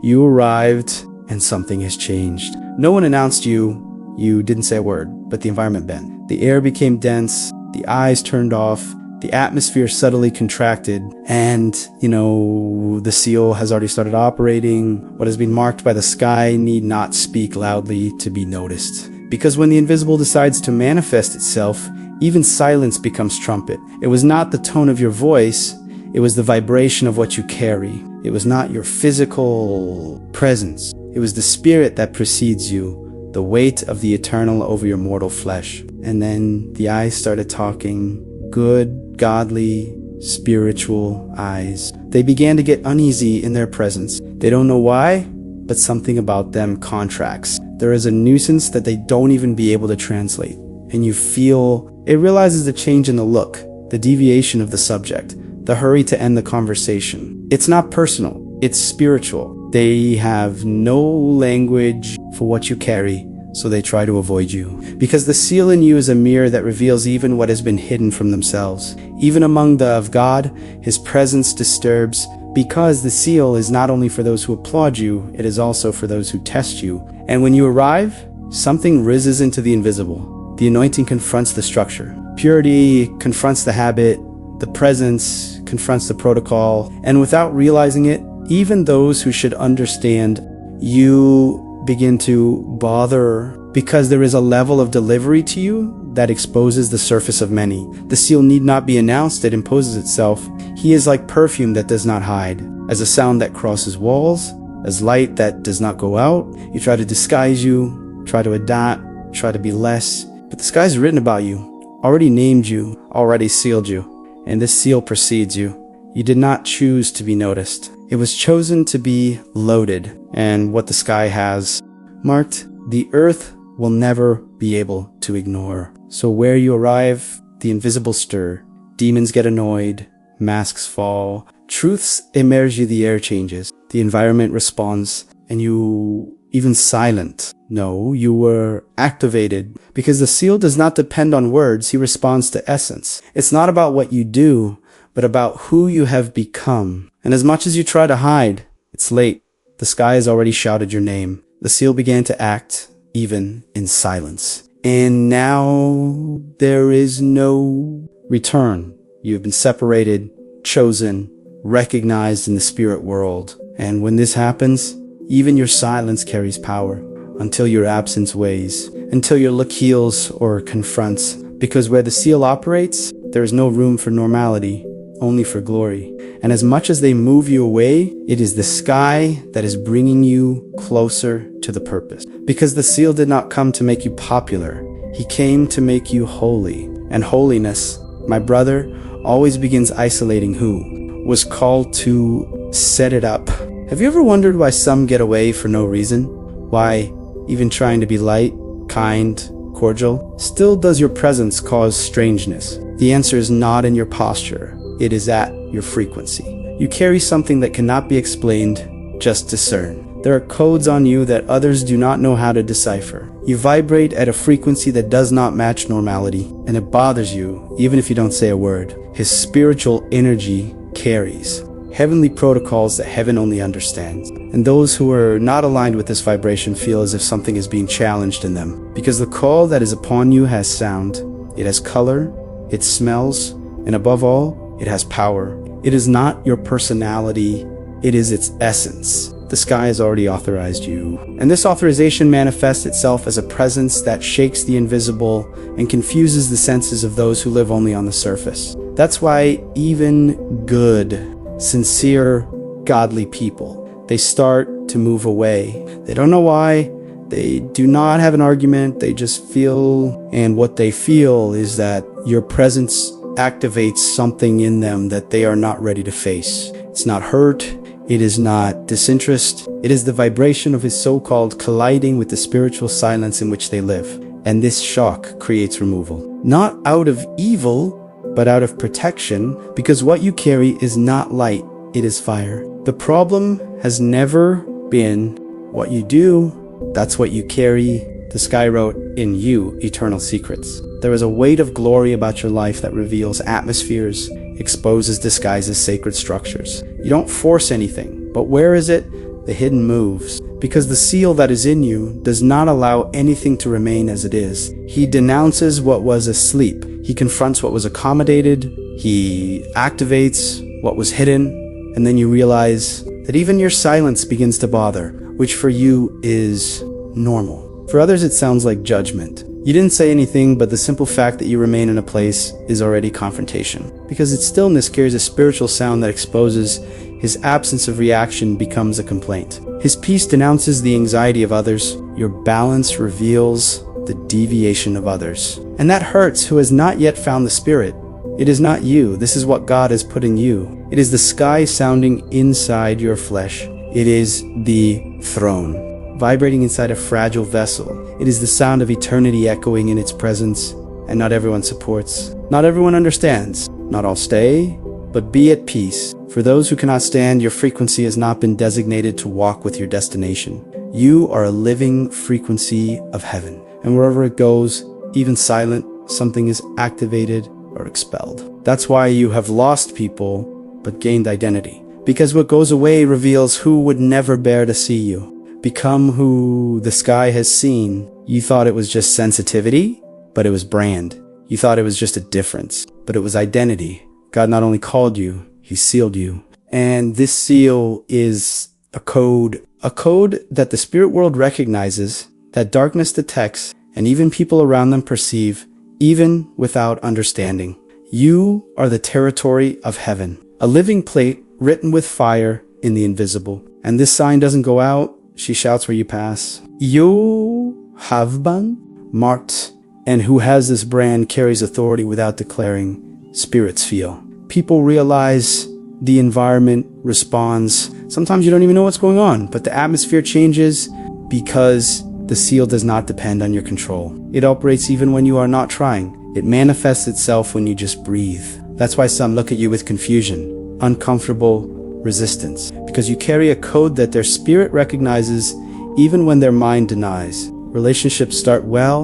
You arrived and something has changed. No one announced you. You didn't say a word, but the environment bent. The air became dense, the eyes turned off, the atmosphere subtly contracted, and, the seal has already started operating. What has been marked by the sky need not speak loudly to be noticed. Because when the invisible decides to manifest itself, even silence becomes trumpet. It was not the tone of your voice, it was the vibration of what you carry. It was not your physical presence. It was the spirit that precedes you, the weight of the eternal over your mortal flesh. And then the eyes started talking, good, godly, spiritual eyes. They began to get uneasy in their presence. They don't know why, but something about them contracts. There is a nuisance that they don't even be able to translate. And you feel, it realizes the change in the look, the deviation of the subject, the hurry to end the conversation. It's not personal, it's spiritual. They have no language for what you carry, so they try to avoid you. Because the seal in you is a mirror that reveals even what has been hidden from themselves. Even among the of God, his presence disturbs, because the seal is not only for those who applaud you, it is also for those who test you. And when you arrive, something rises into the invisible. The anointing confronts the structure. Purity confronts the habit. The presence confronts the protocol. And without realizing it, even those who should understand, you begin to bother because there is a level of delivery to you that exposes the surface of many. The seal need not be announced, it imposes itself. He is like perfume that does not hide, as a sound that crosses walls, as light that does not go out. You try to disguise you, try to adapt, try to be less, but the sky's written about you, already named you, already sealed you, and this seal precedes you. You did not choose to be noticed. It was chosen to be loaded, and what the sky has marked, the earth will never be able to ignore. So where you arrive, the invisible stir, demons get annoyed, masks fall, truths emerge, the air changes, the environment responds, and you even silent. No, you were activated, because the seal does not depend on words, he responds to essence. It's not about what you do, but about who you have become. And as much as you try to hide, it's late. The sky has already shouted your name. The seal began to act, even in silence. And now there is no return. You have been separated, chosen, recognized in the spirit world. And when this happens, even your silence carries power, until your absence weighs, until your look heals or confronts. Because where the seal operates, there is no room for normality, only for glory. And as much as they move you away, it is the sky that is bringing you closer to the purpose. Because the seal did not come to make you popular. He came to make you holy. And holiness, my brother, always begins isolating who was called to set it up. Have you ever wondered why some get away for no reason? Why, even trying to be light, kind, cordial, still does your presence cause strangeness? The answer is not in your posture. It is at your frequency. You carry something that cannot be explained, just discern. There are codes on you that others do not know how to decipher. You vibrate at a frequency that does not match normality, and it bothers you, even if you don't say a word. His spiritual energy carries heavenly protocols that heaven only understands. And those who are not aligned with this vibration feel as if something is being challenged in them. Because the call that is upon you has sound, it has color, it smells, and above all, it has power. It is not your personality, it is its essence. The sky has already authorized you. And this authorization manifests itself as a presence that shakes the invisible and confuses the senses of those who live only on the surface. That's why even good, sincere, godly people, they start to move away. They don't know why. They do not have an argument. They just feel, and what they feel is that your presence activates something in them that they are not ready to face. It's not hurt. It is not disinterest. It is the vibration of his so-called colliding with the spiritual silence in which they live. And this shock creates removal. Not out of evil, but out of protection, because what you carry is not light, it is fire. The problem has never been what you do, that's what you carry. The sky wrote, in you, eternal secrets. There is a weight of glory about your life that reveals atmospheres, exposes, disguises sacred structures. You don't force anything, but where is it? the hidden moves, because the seal that is in you does not allow anything to remain as it is. He denounces what was asleep. He confronts what was accommodated. He activates what was hidden. And then you realize that even your silence begins to bother, which for you is normal. For others, it sounds like judgment. You didn't say anything, but the simple fact that you remain in a place is already confrontation. Because its stillness carries a spiritual sound that exposes. His absence of reaction becomes a complaint. His peace denounces the anxiety of others. Your balance reveals the deviation of others. And that hurts who has not yet found the Spirit. It is not you. This is what God has put in you. It is the sky sounding inside your flesh. It is the throne, vibrating inside a fragile vessel. It is the sound of eternity echoing in its presence. And not everyone supports. Not everyone understands. Not all stay, but be at peace. For those who cannot stand, your frequency has not been designated to walk with your destination. You are a living frequency of heaven. And wherever it goes, even silent, something is activated or expelled. That's why you have lost people, but gained identity. Because what goes away reveals who would never bear to see you. Become who the sky has seen. You thought it was just sensitivity, but it was brand. You thought it was just a difference, but it was identity. God not only called you, He sealed you. And this seal is a code that the spirit world recognizes, that darkness detects, and even people around them perceive, even without understanding. You are the territory of heaven, a living plate written with fire in the invisible. And this sign doesn't go out, she shouts where you pass. 𖣔READ, marked, and who has this brand carries authority without declaring. Spirits feel. People realize, the environment responds. Sometimes you don't even know what's going on, but the atmosphere changes because the seal does not depend on your control. It operates even when you are not trying. It manifests itself when you just breathe. That's why some look at you with confusion, uncomfortable resistance, because you carry a code that their spirit recognizes even when their mind denies. Relationships start well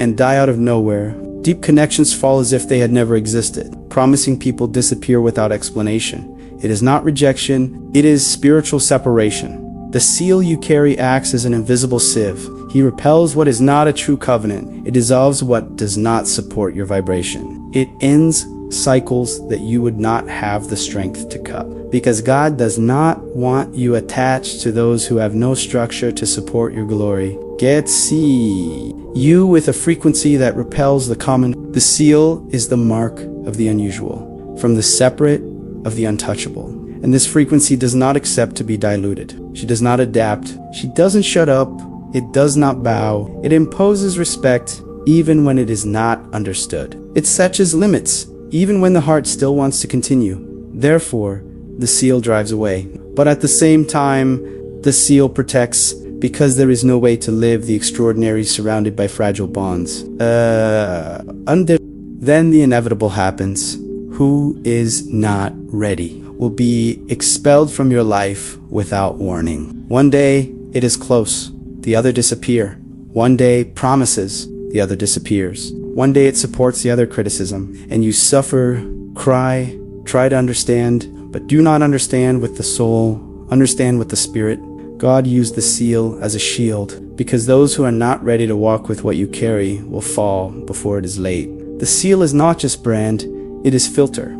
and die out of nowhere. Deep connections fall as if they had never existed. Promising people disappear without explanation. It is not rejection, it is spiritual separation. The seal you carry acts as an invisible sieve. He repels what is not a true covenant. It dissolves what does not support your vibration. It ends cycles that you would not have the strength to cut. Because God does not want you attached to those who have no structure to support your glory. Get see. You with a frequency that repels the common. The seal is the mark of the unusual, from the separate of the untouchable. And this frequency does not accept to be diluted. She does not adapt. She doesn't shut up. It does not bow. It imposes respect even when it is not understood. It sets limits even when the heart still wants to continue. Therefore, the seal drives away. But at the same time, the seal protects, because there is no way to live the extraordinary surrounded by fragile bonds. Then the inevitable happens. Who is not ready will be expelled from your life without warning. One day it is close, the other disappear. One day promises, the other disappears. One day it supports, the other criticism. And you suffer, cry, try to understand, but do not understand with the soul, understand with the spirit. God used the seal as a shield, because those who are not ready to walk with what you carry will fall before it is late. The seal is not just brand, it is filter.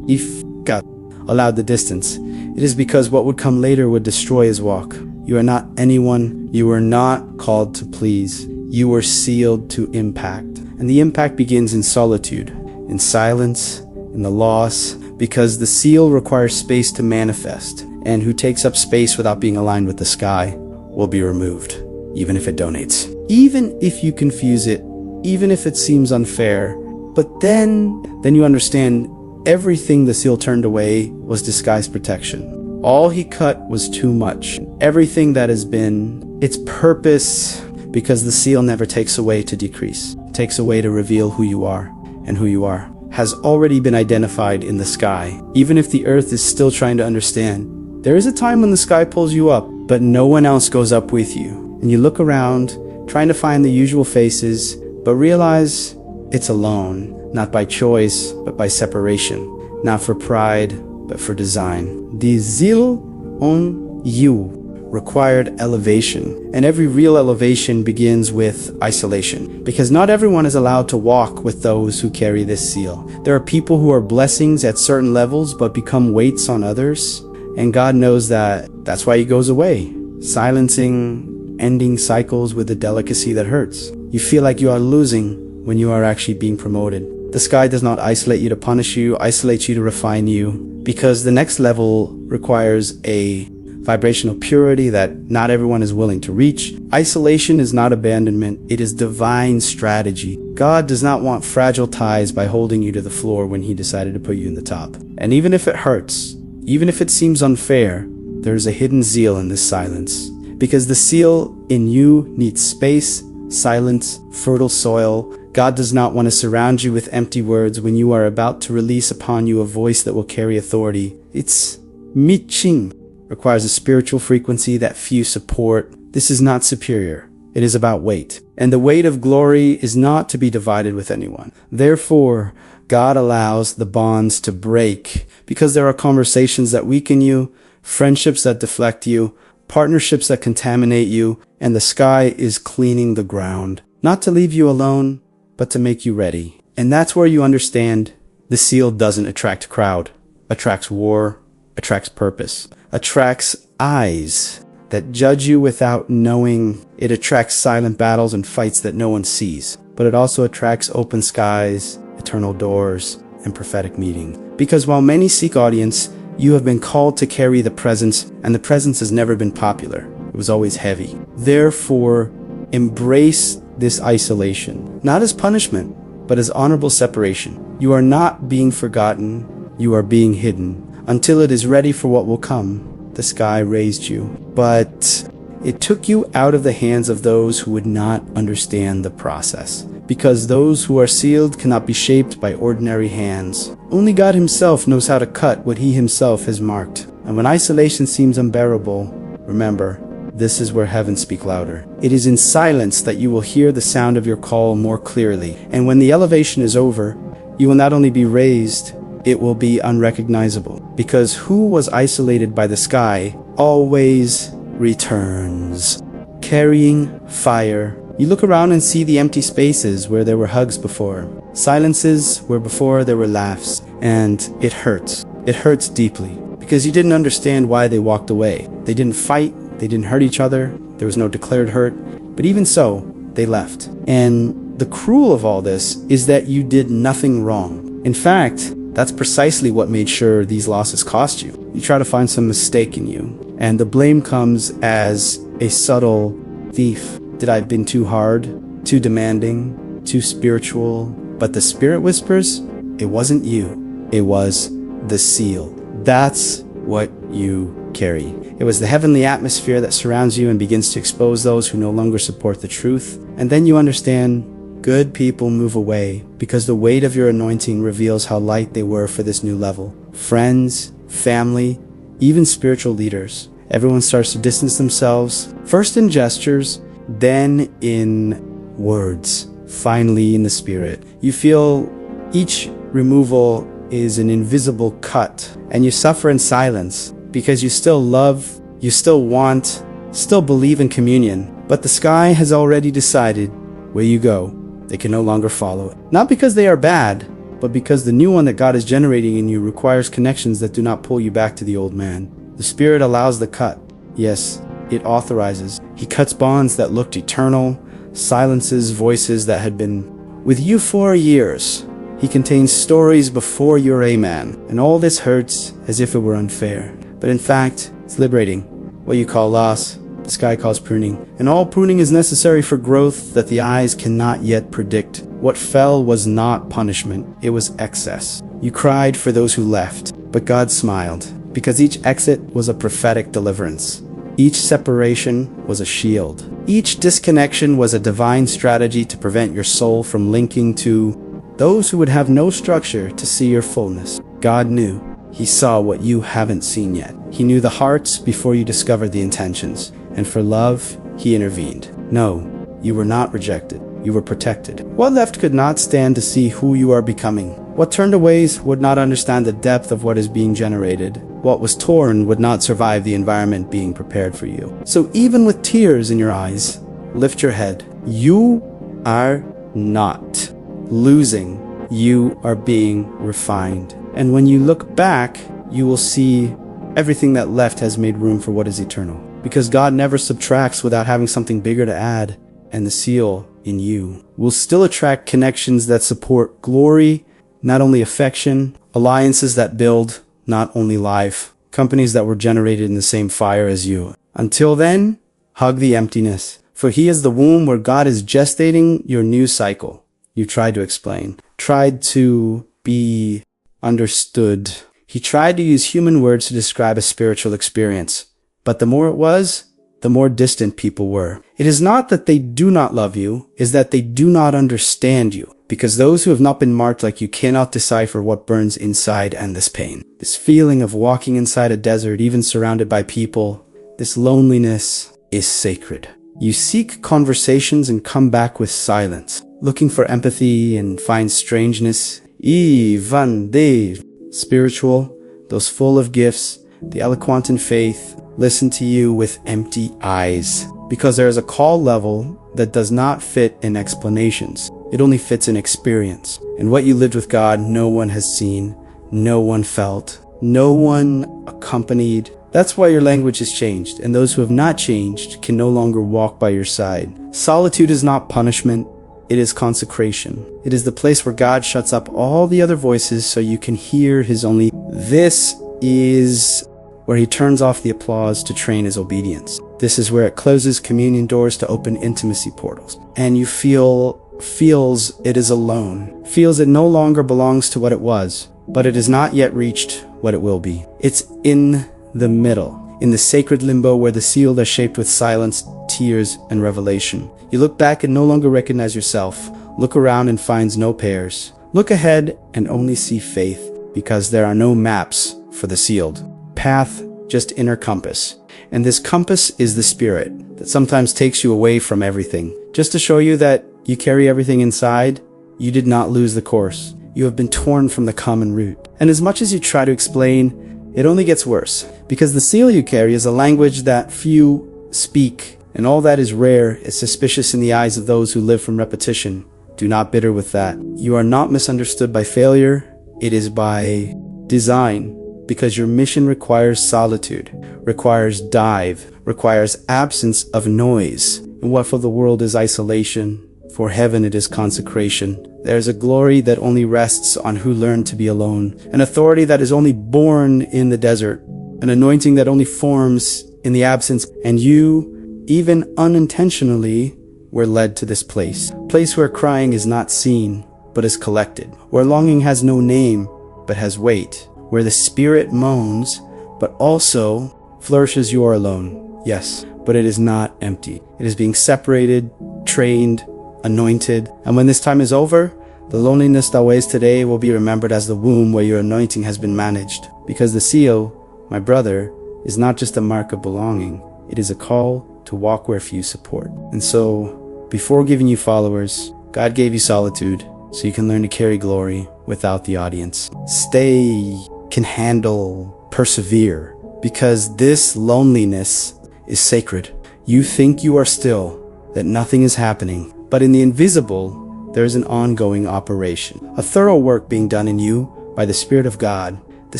If God allowed the distance, it is because what would come later would destroy his walk. You are not anyone. You were not called to please. You were sealed to impact. And the impact begins in solitude, in silence, in the loss, because the seal requires space to manifest. And who takes up space without being aligned with the sky will be removed, even if it donates. Even if you confuse it, even if it seems unfair. But then you understand everything the seal turned away was disguised protection. All he cut was too much. Everything that has been its purpose, because the seal never takes away to decrease. It takes away to reveal who you are, and who you are has already been identified in the sky. Even if the earth is still trying to understand, there is a time when the sky pulls you up, but no one else goes up with you. And you look around, trying to find the usual faces, but realize it's alone, not by choice, but by separation. Not for pride, but for design. The seal on you required elevation, and every real elevation begins with isolation, because not everyone is allowed to walk with those who carry this seal. There are people who are blessings at certain levels but become weights on others, and God knows that. That's why he goes away, silencing, ending cycles with a delicacy that hurts. You feel like you are losing when you are actually being promoted. The sky does not isolate you to punish you, isolates you to refine you, because the next level requires a vibrational purity that not everyone is willing to reach. Isolation is not abandonment, it is divine strategy. God does not want fragile ties by holding you to the floor when he decided to put you in the top. And even if it hurts, even if it seems unfair, there is a hidden zeal in this silence. Because the seal in you needs space, silence, fertile soil. God does not want to surround you with empty words when you are about to release upon you a voice that will carry authority. It's miching. Requires a spiritual frequency that few support. This is not superior. It is about weight. And the weight of glory is not to be divided with anyone. Therefore, God allows the bonds to break because there are conversations that weaken you, friendships that deflect you, partnerships that contaminate you, and the sky is cleaning the ground. Not to leave you alone, but to make you ready. And that's where you understand the seal doesn't attract crowd, attracts war, attracts purpose, attracts eyes that judge you without knowing. It attracts silent battles and fights that no one sees, but it also attracts open skies, eternal doors, and prophetic meeting. Because while many seek audience, you have been called to carry the presence, and the presence has never been popular. It was always heavy. Therefore, embrace this isolation, not as punishment, but as honorable separation. You are not being forgotten, you are being hidden. Until it is ready for what will come, the sky raised you. But it took you out of the hands of those who would not understand the process. Because those who are sealed cannot be shaped by ordinary hands. Only God himself knows how to cut what he himself has marked. And when isolation seems unbearable, remember, this is where heavens speak louder. It is in silence that you will hear the sound of your call more clearly. And when the elevation is over, you will not only be raised, it will be unrecognizable. Because who was isolated by the sky always returns, carrying fire. You look around and see the empty spaces where there were hugs before, silences where before there were laughs, and it hurts. It hurts deeply because you didn't understand why they walked away. They didn't fight, they didn't hurt each other, there was no declared hurt, but even so, they left. And the cruel of all this is that you did nothing wrong. In fact, that's precisely what made sure these losses cost you. You try to find some mistake in you, and the blame comes as a subtle thief. Did I have been too hard, too demanding, too spiritual? But the spirit whispers, it wasn't you, it was the seal. That's what you carry. It was the heavenly atmosphere that surrounds you and begins to expose those who no longer support the truth. And then you understand, good people move away because the weight of your anointing reveals how light they were for this new level. Friends, family, even spiritual leaders. Everyone starts to distance themselves, first in gestures, then in words, finally in the spirit. You feel each removal is an invisible cut, and you suffer in silence because you still love, you still want, still believe in communion. But the sky has already decided where you go. They can no longer follow it. Not because they are bad, but because the new one that God is generating in you requires connections that do not pull you back to the old man. The Spirit allows the cut. Yes, it authorizes. He cuts bonds that looked eternal, silences voices that had been with you for years. He contains stories before your amen. And all this hurts as if it were unfair. But in fact, it's liberating. What you call loss, the sky calls pruning. And all pruning is necessary for growth that the eyes cannot yet predict. What fell was not punishment, it was excess. You cried for those who left, but God smiled, because each exit was a prophetic deliverance. Each separation was a shield. Each disconnection was a divine strategy to prevent your soul from linking to those who would have no structure to see your fullness. God knew. He saw what you haven't seen yet. He knew the hearts before you discovered the intentions. And for love, he intervened. No, you were not rejected. You were protected. What left could not stand to see who you are becoming. What turned away would not understand the depth of what is being generated. What was torn would not survive the environment being prepared for you. So even with tears in your eyes, lift your head. You are not losing. You are being refined. And when you look back, you will see everything that left has made room for what is eternal. Because God never subtracts without having something bigger to add. And the seal in you will still attract connections that support glory, not only affection, alliances that build, not only life, companies that were generated in the same fire as you. Until then, hug the emptiness, for he is the womb where God is gestating your new cycle. You tried to explain, tried to be understood. He tried to use human words to describe a spiritual experience, but the more it was, the more distant people were. It is not that they do not love you, it is that they do not understand you. Because those who have not been marked like you cannot decipher what burns inside and this pain. This feeling of walking inside a desert, even surrounded by people, this loneliness is sacred. You seek conversations and come back with silence, looking for empathy and find strangeness. 𖣔READ. Spiritual, those full of gifts, the eloquent in faith, listen to you with empty eyes. Because there is a call level that does not fit in explanations. It only fits in experience. And what you lived with God, no one has seen, no one felt, no one accompanied. That's why your language has changed, and those who have not changed can no longer walk by your side. Solitude is not punishment, it is consecration. It is the place where God shuts up all the other voices so you can hear his only. This is where he turns off the applause to train his obedience. This is where it closes communion doors to open intimacy portals. And you feels it is alone, feels it no longer belongs to what it was, but it has not yet reached what it will be. It's in the middle, in the sacred limbo where the seal is shaped with silence, tears, and revelation. You look back and no longer recognize yourself. Look around and finds no pairs. Look ahead and only see faith, because there are no maps for the sealed. Path, just inner compass. And this compass is the spirit that sometimes takes you away from everything, just to show you that you carry everything inside. You did not lose the course. You have been torn from the common root. And as much as you try to explain, it only gets worse, because the seal you carry is a language that few speak, and all that is rare is suspicious in the eyes of those who live from repetition. Do not bitter with that. You are not misunderstood by failure. It is by design, because your mission requires solitude, requires dive, requires absence of noise. And what for the world is isolation, for heaven it is consecration. There is a glory that only rests on who learned to be alone, an authority that is only born in the desert, an anointing that only forms in the absence. And you, even unintentionally, were led to this place where crying is not seen, but is collected, where longing has no name, but has weight, where the spirit moans, but also flourishes. You are alone, yes, but it is not empty. It is being separated, trained, anointed. And when this time is over, the loneliness that weighs today will be remembered as the womb where your anointing has been managed. Because the seal, my brother, is not just a mark of belonging. It is a call to walk where few support. And so, before giving you followers, God gave you solitude so you can learn to carry glory without the audience. Stay, can handle, persevere, because this loneliness is sacred. You think you are still, that nothing is happening, but in the invisible, there is an ongoing operation, a thorough work being done in you by the Spirit of God. The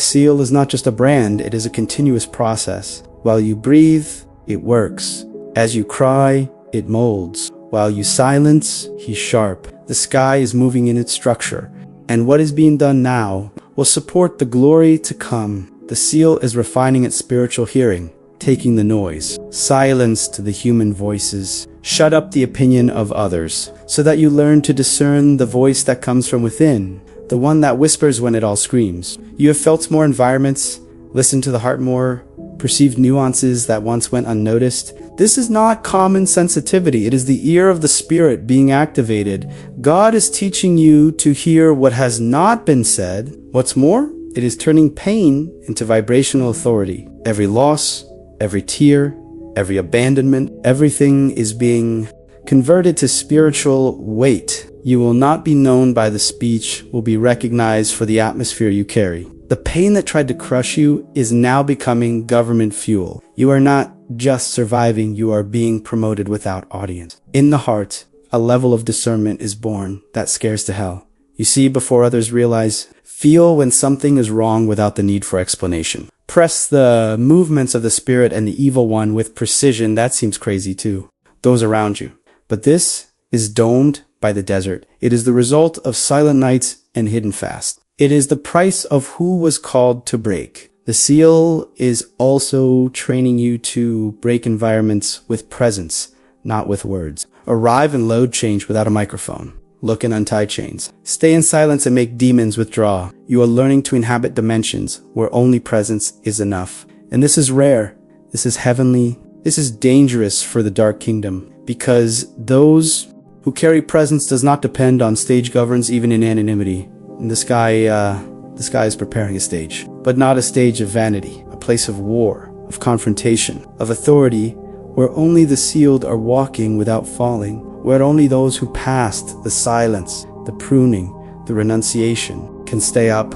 seal is not just a brand, it is a continuous process. While you breathe, it works. As you cry, it molds. While you silence, he's sharp. The sky is moving in its structure, and what is being done now will support the glory to come. The seal is refining its spiritual hearing, taking the noise, silence to the human voices, shut up the opinion of others, so that you learn to discern the voice that comes from within, the one that whispers when it all screams. You have felt more environments, listened to the heart more, perceived nuances that once went unnoticed. This is not common sensitivity. It is the ear of the Spirit being activated. God is teaching you to hear what has not been said. What's more, it is turning pain into vibrational authority. Every loss, every tear, every abandonment, everything is being converted to spiritual weight. You will not be known by the speech, will be recognized for the atmosphere you carry. The pain that tried to crush you is now becoming government fuel. You are not just surviving, you are being promoted without audience. In the heart, a level of discernment is born that scares to hell. You see before others realize, feel when something is wrong without the need for explanation. Press the movements of the spirit and the evil one with precision, that seems crazy too. Those around you. But this is domed by the desert. It is the result of silent nights and hidden fast. It is the price of who was called to break. The seal is also training you to break environments with presence, not with words. Arrive and load change without a microphone. Look and untie chains. Stay in silence and make demons withdraw. You are learning to inhabit dimensions where only presence is enough. And this is rare. This is heavenly. This is dangerous for the dark kingdom, because those who carry presence does not depend on stage governs even in anonymity. And this guy is preparing a stage, but not a stage of vanity, a place of war, of confrontation, of authority, where only the sealed are walking without falling, where only those who passed the silence, the pruning, the renunciation can stay up.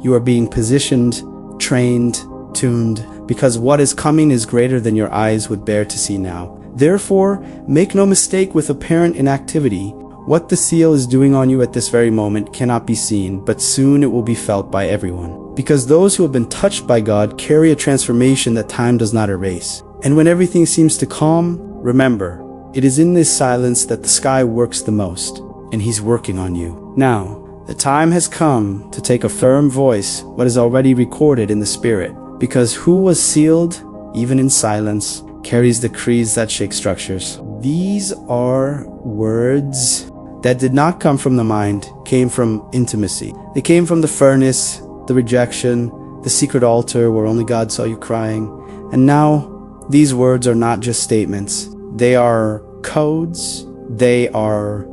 You are being positioned, trained, tuned, because what is coming is greater than your eyes would bear to see now. Therefore, make no mistake with apparent inactivity. What the seal is doing on you at this very moment cannot be seen, but soon it will be felt by everyone. Because those who have been touched by God carry a transformation that time does not erase. And when everything seems to calm, remember, it is in this silence that the sky works the most, and He's working on you. Now, the time has come to take a firm voice, what is already recorded in the Spirit, because who was sealed, even in silence, carries decrees that shake structures. These are words that did not come from the mind, came from intimacy. They came from the furnace, the rejection, the secret altar where only God saw you crying. And now, these words are not just statements. They are codes. They are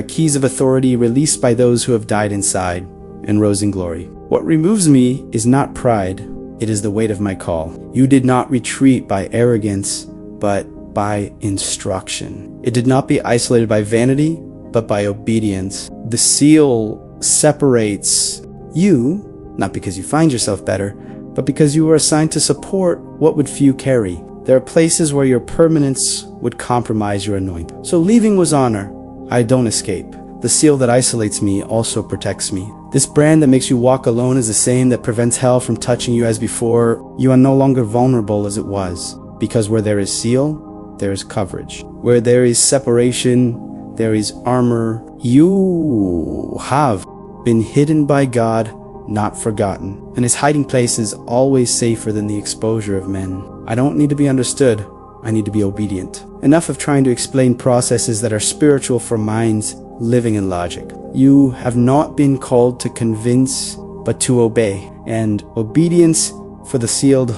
keys of authority released by those who have died inside and rose in glory. What removes me is not pride. It is the weight of my call. You did not retreat by arrogance, but by instruction. It did not be isolated by vanity, but by obedience. The seal separates you, not because you find yourself better, but because you were assigned to support what would few carry. There are places where your permanence would compromise your anointing. So leaving was honor. I don't escape. The seal that isolates me also protects me. This brand that makes you walk alone is the same that prevents hell from touching you as before. You are no longer vulnerable as it was, because where there is seal, there is coverage. Where there is separation, there is armor. You have been hidden by God, not forgotten. And His hiding place is always safer than the exposure of men. I don't need to be understood. I need to be obedient. Enough of trying to explain processes that are spiritual for minds living in logic. You have not been called to convince, but to obey. And obedience for the sealed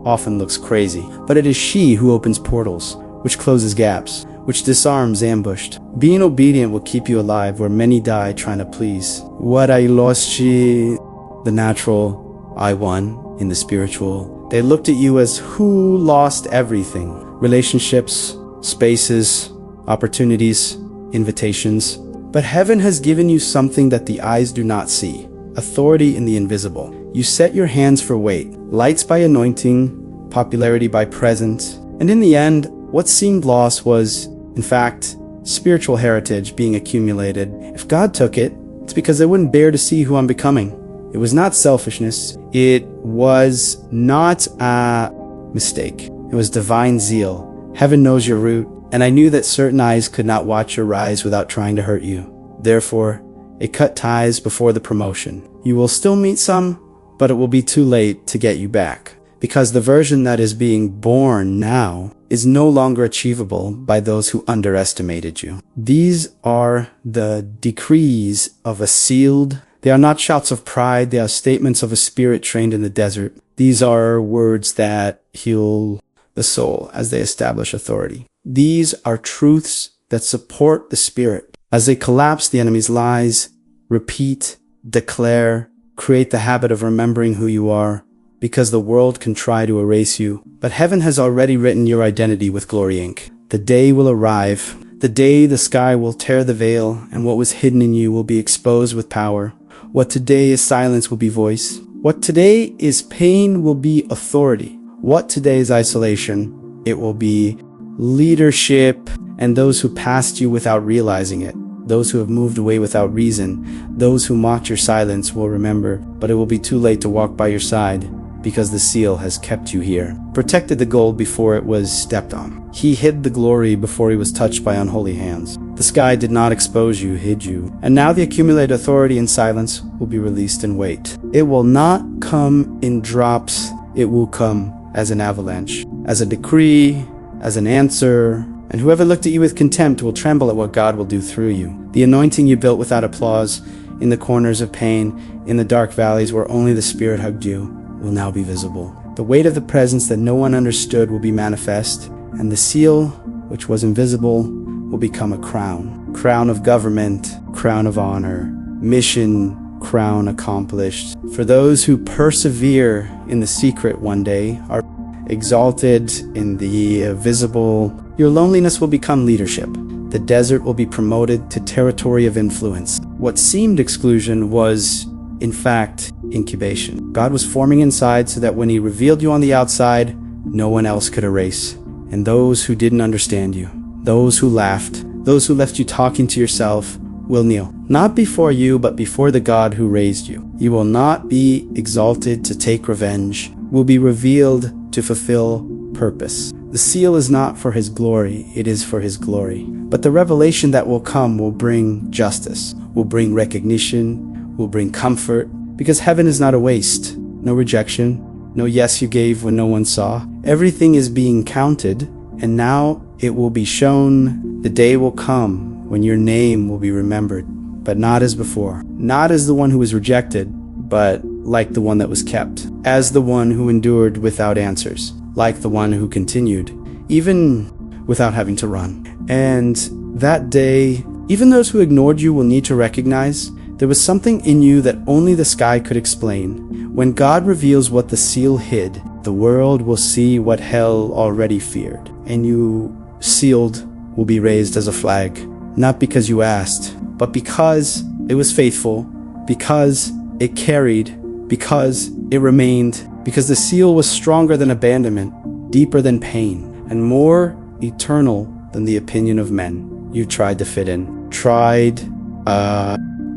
often looks crazy. But it is she who opens portals, which closes gaps, which disarms ambushed. Being obedient will keep you alive where many die trying to please. What I lost, the natural, I won in the spiritual. They looked at you as who lost everything. Relationships, spaces, opportunities, invitations. But heaven has given you something that the eyes do not see. Authority in the invisible. You set your hands for weight. Lights by anointing, popularity by presence. And in the end, what seemed lost was, in fact, spiritual heritage being accumulated. If God took it, it's because they wouldn't bear to see who I'm becoming. It was not selfishness. It was not a mistake. It was divine zeal. Heaven knows your root, and I knew that certain eyes could not watch your rise without trying to hurt you. Therefore, it cut ties before the promotion. You will still meet some, but it will be too late to get you back, because the version that is being born now is no longer achievable by those who underestimated you. These are the decrees of a sealed. They are not shouts of pride. They are statements of a spirit trained in the desert. These are words that heal the soul as they establish authority. These are truths that support the spirit as they collapse the enemy's lies, repeat, declare, create the habit of remembering who you are, because the world can try to erase you. But heaven has already written your identity with Glory Ink. The day will arrive The day the sky will tear the veil, and what was hidden in you will be exposed with power. What today is silence will be voice. What today is pain will be authority. What today is isolation, it will be leadership. And those who passed you without realizing it, those who have moved away without reason, those who mocked your silence will remember, but it will be too late to walk by your side, because the seal has kept you here. Protected the gold before it was stepped on. He hid the glory before he was touched by unholy hands. The sky did not expose you, hid you. And now the accumulated authority in silence will be released in weight. It will not come in drops, it will come as an avalanche, as a decree, as an answer. And whoever looked at you with contempt will tremble at what God will do through you. The anointing you built without applause, in the corners of pain, in the dark valleys where only the Spirit hugged you, will now be visible. The weight of the presence that no one understood will be manifest, and the seal, which was invisible, will become a crown. Crown of government, crown of honor, mission, crown accomplished. For those who persevere in the secret one day are exalted in the visible. Your loneliness will become leadership. The desert will be promoted to territory of influence. What seemed exclusion was, in fact, incubation. God was forming inside so that when he revealed you on the outside, no one else could erase. And those who didn't understand you, those who laughed, those who left you talking to yourself, will kneel, not before you, but before the God who raised you. You will not be exalted to take revenge, will be revealed to fulfill purpose. The seal is not for his glory, it is for his glory. But the revelation that will come will bring justice, will bring recognition, will bring comfort, because heaven is not a waste. No rejection, no yes you gave when no one saw. Everything is being counted, and now it will be shown. The day will come when your name will be remembered, but not as before. Not as the one who was rejected, but like the one that was kept. As the one who endured without answers. Like the one who continued, even without having to run. And that day, even those who ignored you will need to recognize there was something in you that only the sky could explain. When God reveals what the seal hid, the world will see what hell already feared. And you, sealed, will be raised as a flag. Not because you asked, but because it was faithful, because it carried, because it remained, because the seal was stronger than abandonment, deeper than pain, and more eternal than the opinion of men. You tried to fit in, tried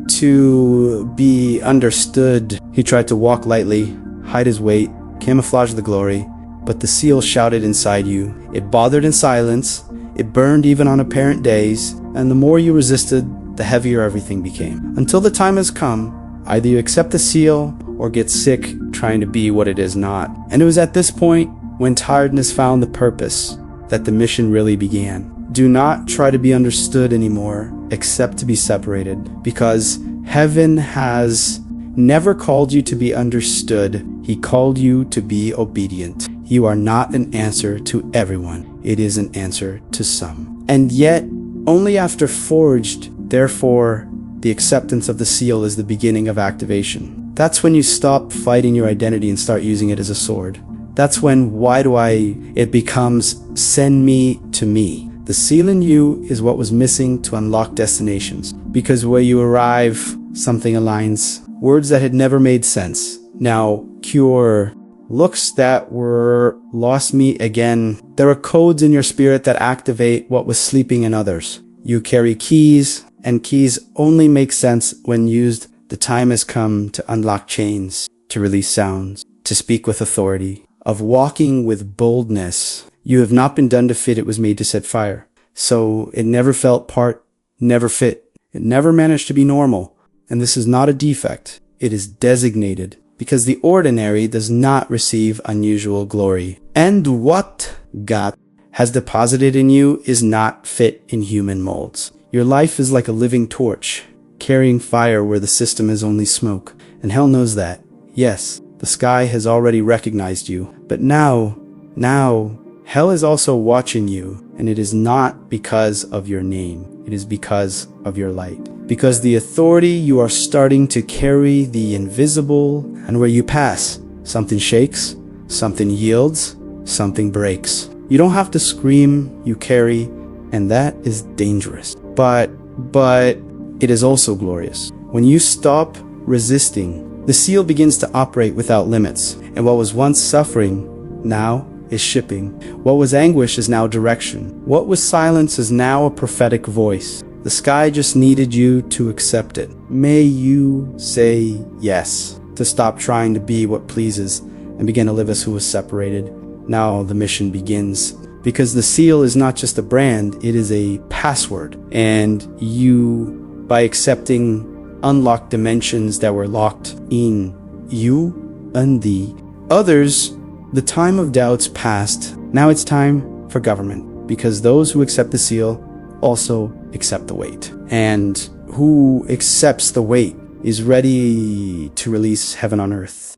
to be understood. He tried to walk lightly, hide his weight, camouflage the glory, but the seal shouted inside you. It bothered in silence, it burned even on apparent days, and the more you resisted, the heavier everything became. Until the time has come, either you accept the seal or get sick trying to be what it is not. And it was at this point, when tiredness found the purpose, that the mission really began. Do not try to be understood anymore, except to be separated, because heaven has never called you to be understood. He called you to be obedient. You are not an answer to everyone. It is an answer to some. And yet, only after forged, therefore, the acceptance of the seal is the beginning of activation. That's when you stop fighting your identity and start using it as a sword. That's when it becomes send me to me. The seal in you is what was missing to unlock destinations. Because where you arrive, something aligns. Words that had never made sense now cure. Looks that were lost me again. There are codes in your spirit that activate what was sleeping in others. You carry keys, and keys only make sense when used. The time has come to unlock chains, to release sounds, to speak with authority, of walking with boldness. You have not been done to fit, it was made to set fire. So it never felt part, never fit. It never managed to be normal. And this is not a defect. It is designated, because the ordinary does not receive unusual glory. And what God has deposited in you is not fit in human molds. Your life is like a living torch, carrying fire where the system is only smoke. And hell knows that. Yes, the sky has already recognized you. But now, hell is also watching you. And it is not because of your name. It is because of your light. Because the authority you are starting to carry the invisible, and where you pass, something shakes, something yields, something breaks. You don't have to scream, you carry, And that is dangerous. But it is also glorious. When you stop resisting, the seal begins to operate without limits. And what was once suffering now is shipping. What was anguish is now direction. What was silence is now a prophetic voice. The sky just needed you to accept it. May you say yes, to stop trying to be what pleases and begin to live as who was separated. Now the mission begins. Because the seal is not just a brand, it is a password. And you, by accepting, unlock dimensions that were locked in you and thee. Others, the time of doubts passed. Now it's time for government. Because those who accept the seal also accept the weight. And who accepts the weight is ready to release heaven on earth.